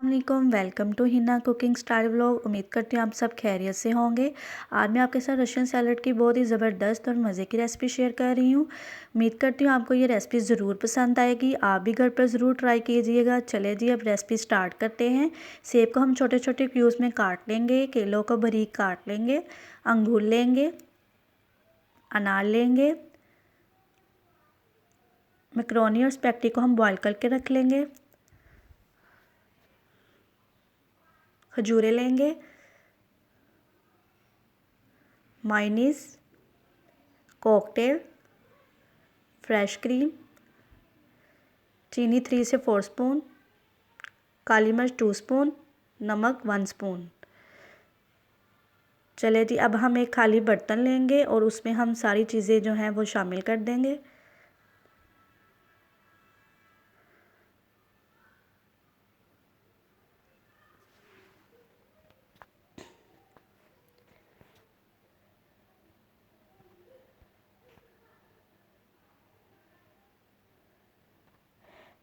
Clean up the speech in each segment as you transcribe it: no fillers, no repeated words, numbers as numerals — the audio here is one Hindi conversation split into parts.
वालेकुम, welcome to Hina cooking style vlog. उम्मीद करती हूँ आप सब खैरियत से होंगे। आज मैं आपके साथ रशियन सैलड की बहुत ही ज़बरदस्त और मज़े की रेसिपी शेयर कर रही हूँ। उम्मीद करती हूँ आपको ये रेसिपी ज़रूर पसंद आएगी। आप भी घर पर ज़रूर ट्राई कीजिएगा। चले जी अब रेसिपी स्टार्ट करते हैं। सेब को हम छोटे छोटे क्यूब्स में काट लेंगे, केलों को बारीक काट लेंगे, अंगूर लेंगे, अनार लेंगे, मैक्रोनी और स्पैगेटी को हम बॉईल करके रख लेंगे, खजूरें लेंगे, मायोनीज़, कॉकटेल, फ्रेश क्रीम, चीनी 3 से 4 स्पून, काली मिर्च 2 स्पून, नमक 1 स्पून। चले जी अब हम एक खाली बर्तन लेंगे और उसमें हम सारी चीज़ें जो हैं वो शामिल कर देंगे।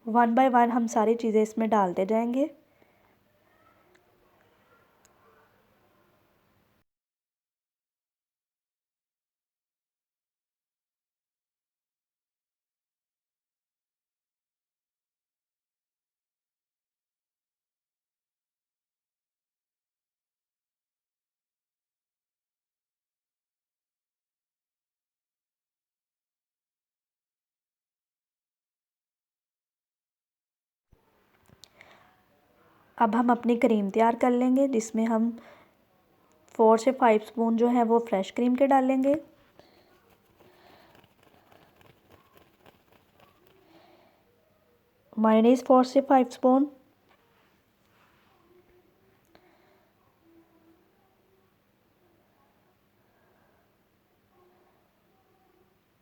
वन बाय वन हम सारी चीज़ें इसमें डालते जाएंगे। अब हम अपनी क्रीम तैयार कर लेंगे, जिसमें हम 4 से 5 स्पून जो है वो फ्रेश क्रीम के डालेंगे, मायोनीज़ 4 से 5 स्पून,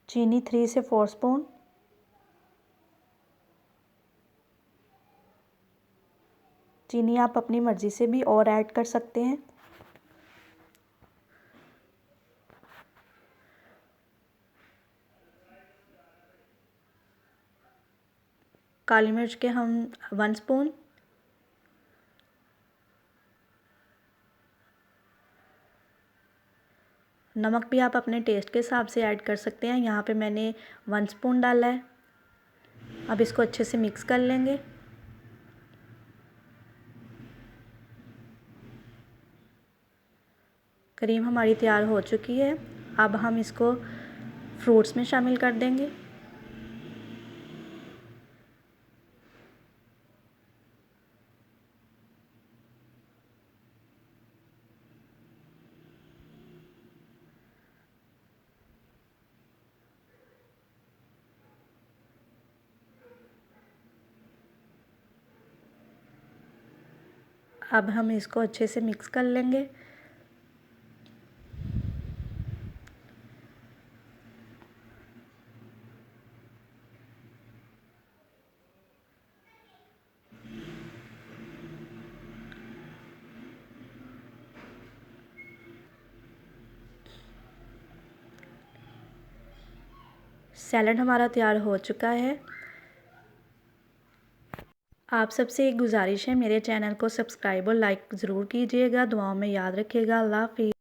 चीनी 3 से 4 स्पून, चीनी आप अपनी मर्ज़ी से भी और ऐड कर सकते हैं। काली मिर्च के हम 1 स्पून, नमक भी आप अपने टेस्ट के हिसाब से ऐड कर सकते हैं। यहाँ पे मैंने 1 स्पून डाला है। अब इसको अच्छे से मिक्स कर लेंगे। क्रीम हमारी तैयार हो चुकी है। अब हम इसको फ्रूट्स में शामिल कर देंगे। अब हम इसको अच्छे से मिक्स कर लेंगे। सैलड हमारा तैयार हो चुका है। आप सबसे एक गुजारिश है, मेरे चैनल को सब्सक्राइब और लाइक ज़रूर कीजिएगा। दुआओं में याद रखिएगा। अल्लाह हाफ़िज़।